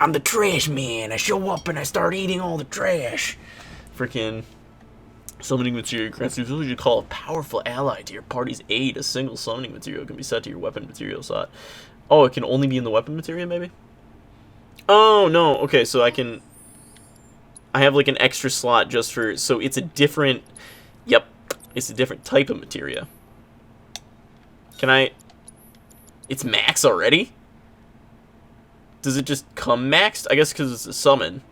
I'm the trash man. I show up and I start eating all the trash. Freaking summoning material grants the ability to call a powerful ally to your party's aid. A single summoning material can be set to your weapon material slot. Oh, it can only be in the weapon material, maybe? Oh, no. Okay, so I have like an extra slot just for, so it's a different, yep, it's a different type of materia. It's max already? Does it just come maxed? I guess because it's a summon.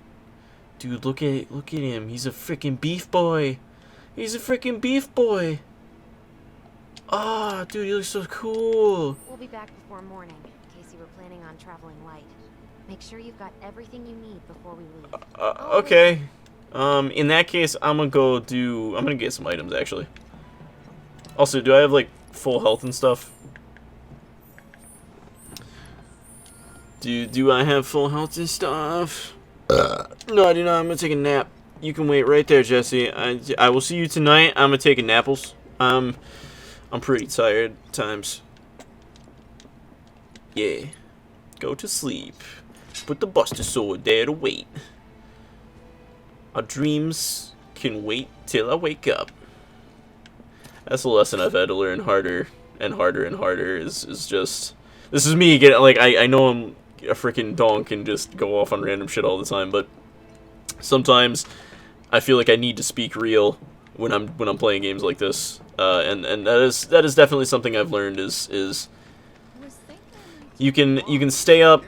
Dude, look at him. He's a freaking beef boy. He's a freaking beef boy. Ah, dude, he looks so cool. We'll be back before morning, in case you were planning on traveling light. Make sure you've got everything you need before we leave. Okay. In that case, I'm gonna get some items, actually. Also, do I have, like, full health and stuff? Do I have full health and stuff? No, I do not. I'm gonna take a nap. You can wait right there, Jesse. I will see you tonight. I'm gonna take a napples. I'm pretty tired at times. Yeah. Go to sleep. Put the Buster Sword there to wait. Our dreams can wait till I wake up. That's a lesson I've had to learn harder and harder and harder. Is just, this is me getting, like, I know I'm a freaking donk and just go off on random shit all the time, but sometimes I feel like I need to speak real when I'm playing games like this, and that is definitely something I've learned is you can stay up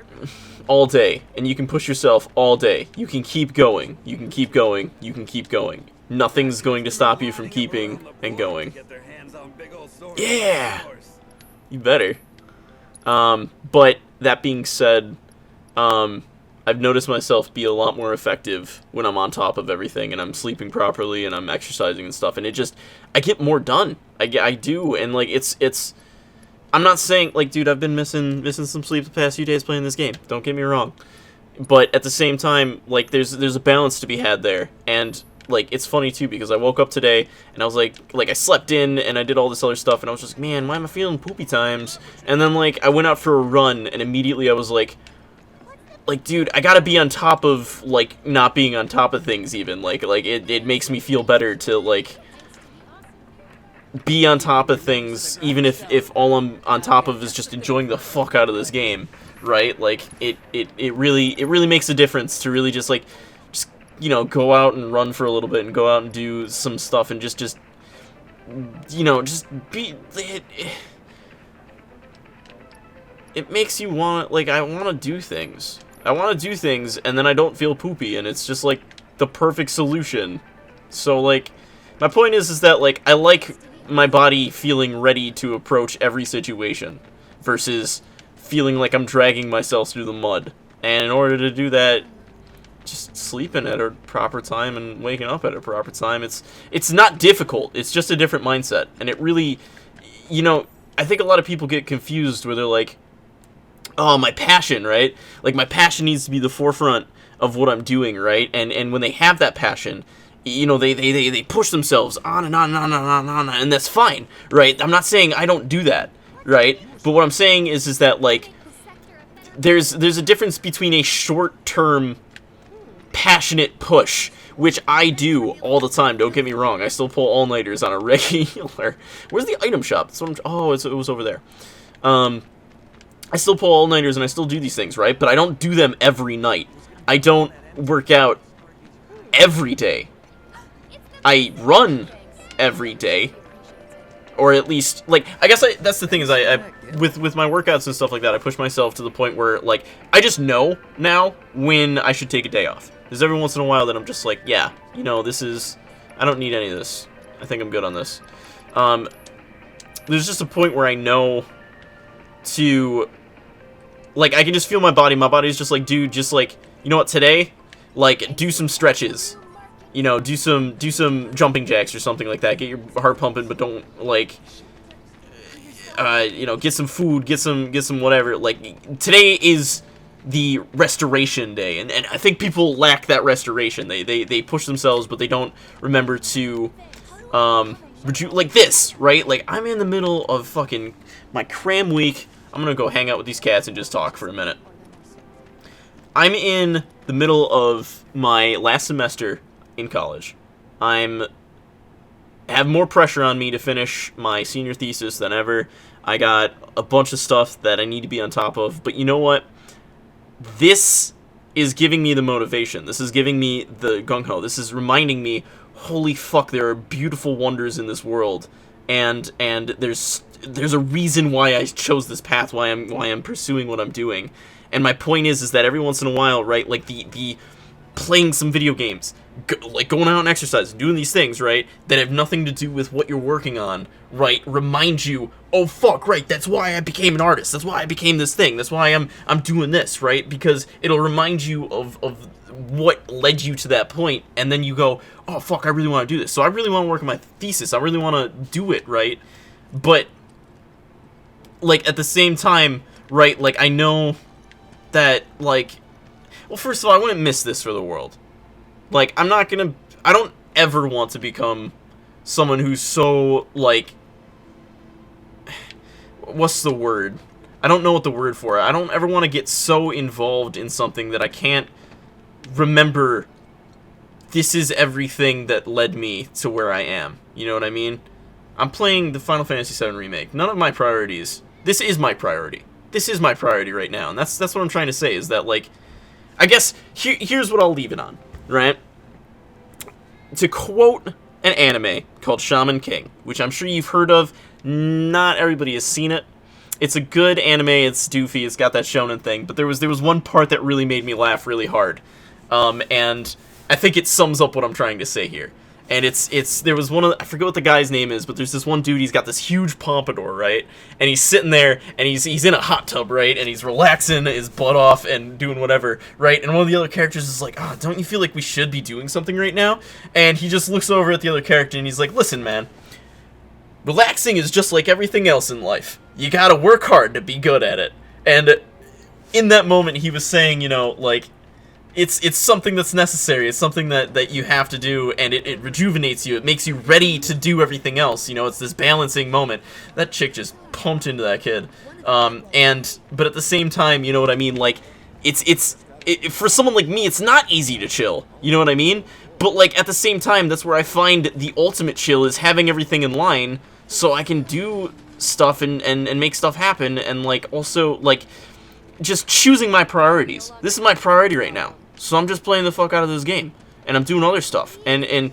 all day and you can push yourself all day. You can keep going. You can keep going. You can keep going. Nothing's going to stop you from keeping and going. Yeah, you better. But that being said, I've noticed myself be a lot more effective when I'm on top of everything and I'm sleeping properly and I'm exercising and stuff, and I get more done. I do, and like it's. I'm not saying, like, dude, I've been missing some sleep the past few days playing this game. Don't get me wrong, but at the same time, like, there's a balance to be had there, and like, it's funny too because I woke up today and I was like I slept in and I did all this other stuff and I was just, man, why am I feeling poopy times? And then like I went out for a run and immediately I was like, dude, I gotta be on top of, like, not being on top of things even. Like it makes me feel better to, like, be on top of things, even if all I'm on top of is just enjoying the fuck out of this game, right? Like, it really makes a difference to really just, like, you know, go out and run for a little bit and go out and do some stuff and just you know, just be, it makes you want, like, I want to do things. I want to do things, and then I don't feel poopy, and it's just, like, the perfect solution. So, like, my point is that, like, I like my body feeling ready to approach every situation versus feeling like I'm dragging myself through the mud. And in order to do that, just sleeping at a proper time and waking up at a proper time, it's not difficult. It's just a different mindset. And it really, you know, I think a lot of people get confused where they're like, oh, my passion, right? Like, my passion needs to be the forefront of what I'm doing, right? And when they have that passion, you know, they push themselves on and on and on and on and on, and that's fine, right? I'm not saying I don't do that, right? But what I'm saying is that, like, there's a difference between a short-term passionate push, which I do all the time, don't get me wrong. I still pull all-nighters on a regular. Where's the item shop? Oh, it was over there. I still pull all-nighters and I still do these things, right? But I don't do them every night. I don't work out every day. I run every day. Or at least, like, I guess that's the thing is with my workouts and stuff like that, I push myself to the point where, like, I just know now when I should take a day off. There's every once in a while that I'm just like, yeah, you know, I don't need any of this. I think I'm good on this. There's just a point where I know to, like, I can just feel my body. My body's just like, dude, just, like, you know what, today, like, do some stretches. You know, do some jumping jacks or something like that. Get your heart pumping, but don't, like, you know, get some food, get some whatever. Like, today is the restoration day, and I think people lack that restoration. They push themselves, but they don't remember to, like this, right? Like, I'm in the middle of fucking my cram week. I'm gonna go hang out with these cats and just talk for a minute. I'm in the middle of my last semester in college. I have more pressure on me to finish my senior thesis than ever. I got a bunch of stuff that I need to be on top of, but you know what? This is giving me the motivation. This is giving me the gung-ho. This is reminding me, holy fuck, there are beautiful wonders in this world, and there's a reason why I chose this path, why I'm pursuing what I'm doing. And my point is that every once in a while, right, like the playing some video games, like going out and exercising, doing these things, right, that have nothing to do with what you're working on, right, remind you, oh fuck, right, that's why I became an artist, that's why I became this thing, that's why I'm doing this, right, because it'll remind you of what led you to that point, and then you go, oh fuck, I really want to do this, so I really want to work on my thesis, I really want to do it, right, but, like, at the same time, right, like, I know that, like, well, first of all, I wouldn't miss this for the world. Like, I don't ever want to become someone who's so, like, what's the word? I don't know what the word for it. I don't ever want to get so involved in something that I can't remember this is everything that led me to where I am. You know what I mean? I'm playing the Final Fantasy VII Remake. None of my priorities. This is my priority. This is my priority right now, and that's what I'm trying to say, is that, like, I guess, here's what I'll leave it on, right? To quote an anime called Shaman King, which I'm sure you've heard of, not everybody has seen it. It's a good anime, it's doofy, it's got that shonen thing, but there was one part that really made me laugh really hard, and I think it sums up what I'm trying to say here. And there was one of I forget what the guy's name is, but there's this one dude, he's got this huge pompadour, right? And he's sitting there, and he's in a hot tub, right? And he's relaxing his butt off and doing whatever, right? And one of the other characters is like, oh, don't you feel like we should be doing something right now? And he just looks over at the other character, and he's like, listen, man, relaxing is just like everything else in life. You gotta work hard to be good at it. And in that moment, he was saying, you know, like, it's something that's necessary, it's something that you have to do, and it rejuvenates you, it makes you ready to do everything else, you know, it's this balancing moment. That chick just pumped into that kid, but at the same time, you know what I mean, like, for someone like me, it's not easy to chill, you know what I mean, but, like, at the same time, that's where I find the ultimate chill is having everything in line, so I can do stuff and make stuff happen, and, like, also, like, just choosing my priorities. This is my priority right now. So I'm just playing the fuck out of this game, and I'm doing other stuff, and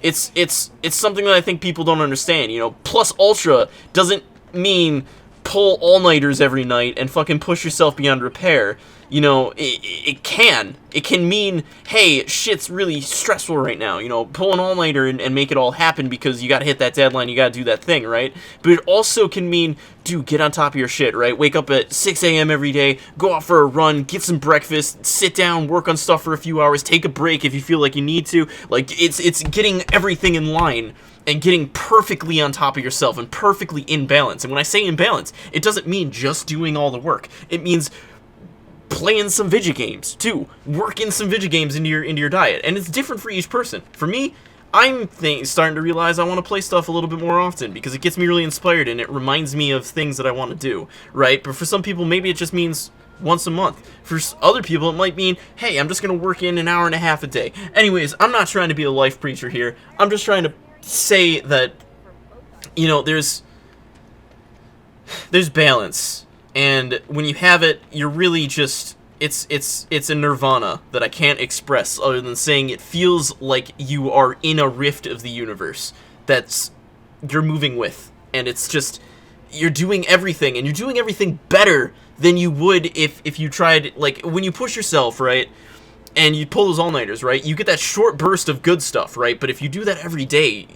it's something that I think people don't understand. You know, plus ultra doesn't mean pull all-nighters every night and fucking push yourself beyond repair. You know, it can mean, hey, shit's really stressful right now, you know, pull an all-nighter and make it all happen because you gotta hit that deadline, you gotta do that thing, right? But it also can mean, dude, get on top of your shit, right? Wake up at 6 a.m. every day, go out for a run, get some breakfast, sit down, work on stuff for a few hours, take a break if you feel like you need to. Like, it's getting everything in line and getting perfectly on top of yourself and perfectly in balance. And when I say in balance, it doesn't mean just doing all the work. It means playing some video games too, working some video games into your diet, and it's different for each person. For me, I'm starting to realize I want to play stuff a little bit more often because it gets me really inspired and it reminds me of things that I want to do, right? But for some people, maybe it just means once a month. For other people, it might mean, hey, I'm just gonna work in an hour and a half a day. Anyways, I'm not trying to be a life preacher here. I'm just trying to say that, you know, there's balance. And when you have it, you're really just, it's a nirvana that I can't express other than saying it feels like you are in a rift of the universe that's you're moving with. And it's just, you're doing everything, and you're doing everything better than you would if you tried, like, when you push yourself, right, and you pull those all-nighters, right, you get that short burst of good stuff, right, but if you do that every day,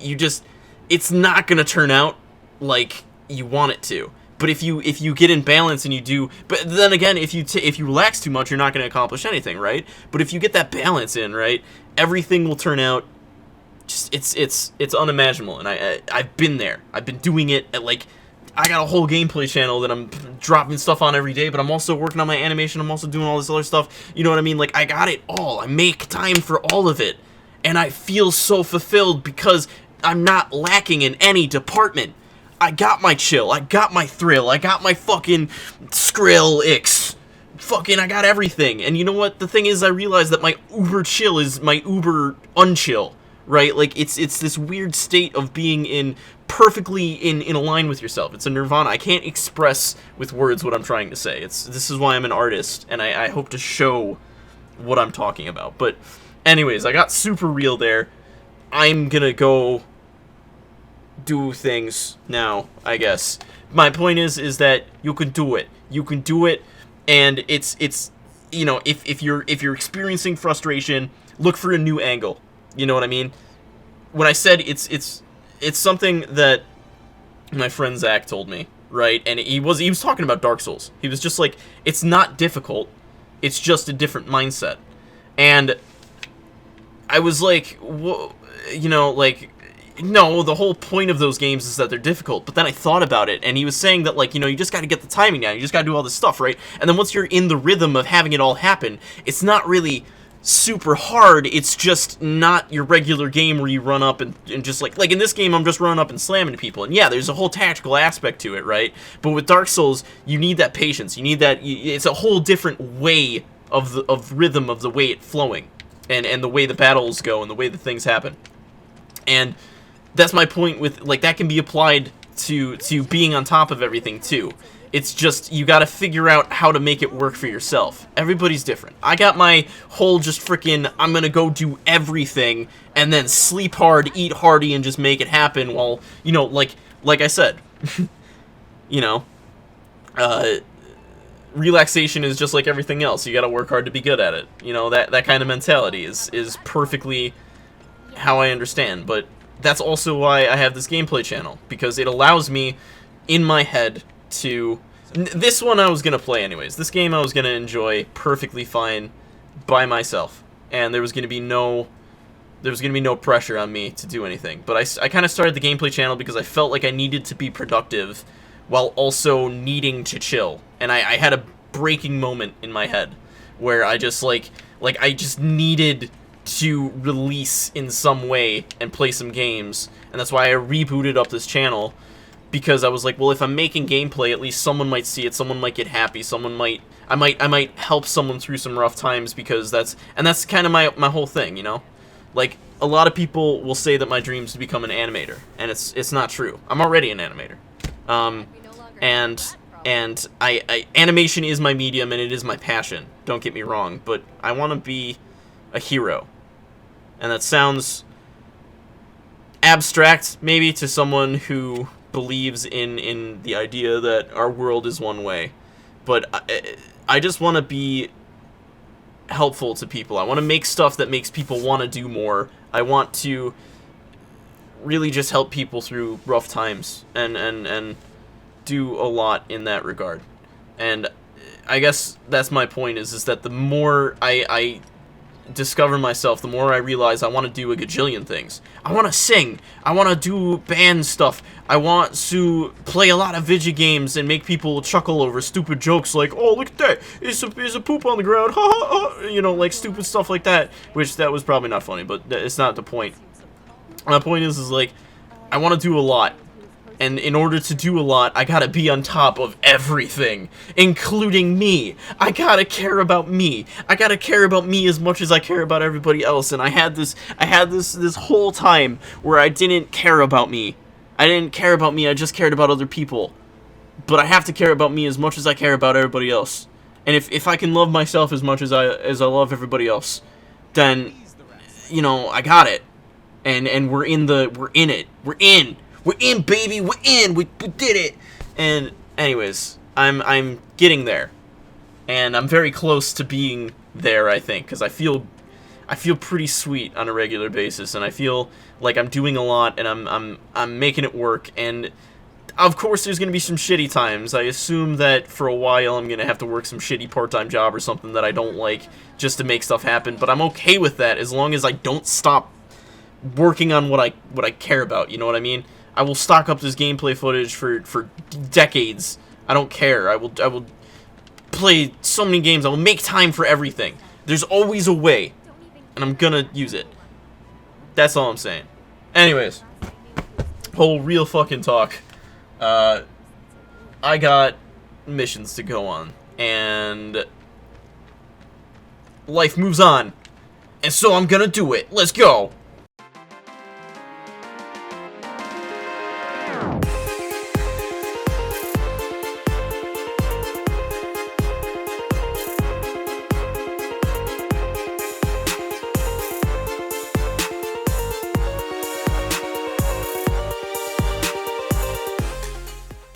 it's not gonna turn out like you want it to. But if you get in balance and you do, but then again, if you relax too much, you're not going to accomplish anything, right? But if you get that balance in, right, everything will turn out. Just it's unimaginable, and I've been there. I've been doing it at, like, I got a whole gameplay channel that I'm dropping stuff on every day, but I'm also working on my animation. I'm also doing all this other stuff. You know what I mean? Like, I got it all. I make time for all of it, and I feel so fulfilled because I'm not lacking in any department. I got my chill, I got my thrill, I got my fucking Skrill Ix fucking, I got everything. And you know what? The thing is, I realized that my uber chill is my uber unchill, right? Like, it's this weird state of being perfectly in a line with yourself. It's a nirvana. I can't express with words what I'm trying to say. This is why I'm an artist, and I hope to show what I'm talking about. But anyways, I got super real there. I'm gonna go do things now, I guess. My point is that you can do it. You can do it, and it's you know, if you're experiencing frustration, look for a new angle. You know what I mean? When I said it's something that my friend Zach told me, right? And he was talking about Dark Souls. He was just like, it's not difficult. It's just a different mindset. And I was like, whoa, you know, like, no, the whole point of those games is that they're difficult. But then I thought about it, and he was saying that, like, you know, you just got to get the timing down. You just got to do all this stuff, right? And then once you're in the rhythm of having it all happen, it's not really super hard. It's just not your regular game where you run up and just, like in this game, I'm just running up and slamming people. And yeah, there's a whole tactical aspect to it, right? But with Dark Souls, you need that patience. You need that, it's a whole different way of rhythm of the way it's flowing. And the way the battles go and the way the things happen. And that's my point with, like, that can be applied to being on top of everything, too. It's just, you gotta figure out how to make it work for yourself. Everybody's different. I got my whole just freaking, I'm gonna go do everything, and then sleep hard, eat hearty, and just make it happen while, you know, like I said, you know, relaxation is just like everything else. You gotta work hard to be good at it. You know, that kind of mentality is perfectly how I understand, but that's also why I have this gameplay channel, because it allows me, in my head, to... This one I was gonna play anyways. This game I was gonna enjoy perfectly fine by myself, and there was gonna be no pressure on me to do anything. But I kind of started the gameplay channel because I felt like I needed to be productive while also needing to chill. And I had a breaking moment in my head where I just like I just needed to release in some way and play some games, and that's why I rebooted up this channel, because I was like, well, if I'm making gameplay, at least someone might see it, someone might get happy, I might help someone through some rough times, because that's kind of my whole thing, you know? Like, a lot of people will say that my dream is to become an animator, and it's not true. I'm already an animator. And animation is my medium, and it is my passion, don't get me wrong, but I want to be a hero. And that sounds abstract, maybe, to someone who believes in the idea that our world is one way. But I just want to be helpful to people. I want to make stuff that makes people want to do more. I want to really just help people through rough times and do a lot in that regard. And I guess that's my point, is that the more I discover myself, the more I realize I want to do a gajillion things. I want to sing. I want to do band stuff. I want to play a lot of video games and make people chuckle over stupid jokes like, oh, look at that, it's a poop on the ground, ha ha ha, you know, like stupid stuff like that, which that was probably not funny, but it's not the point. My point is like, I want to do a lot. And in order to do a lot, I gotta be on top of everything, including me. I gotta care about me. I gotta care about me as much as I care about everybody else. And I had this whole time where I didn't care about me. I didn't care about me. I just cared about other people. But I have to care about me as much as I care about everybody else. And if I can love myself as much as I love everybody else, then, you know, I got it. And we're in it. We're in, baby. We're in. We did it. And anyways, I'm getting there, and I'm very close to being there, I think, because I feel pretty sweet on a regular basis, and I feel like I'm doing a lot, and I'm making it work. And of course, there's gonna be some shitty times. I assume that for a while I'm gonna have to work some shitty part-time job or something that I don't like just to make stuff happen. But I'm okay with that as long as I don't stop working on what I care about. You know what I mean? I will stock up this gameplay footage for decades. I don't care. I will play so many games. I will make time for everything. There's always a way, and I'm gonna use it. That's all I'm saying. Anyways, whole real fucking talk. I got missions to go on, and life moves on. And so I'm gonna do it. Let's go.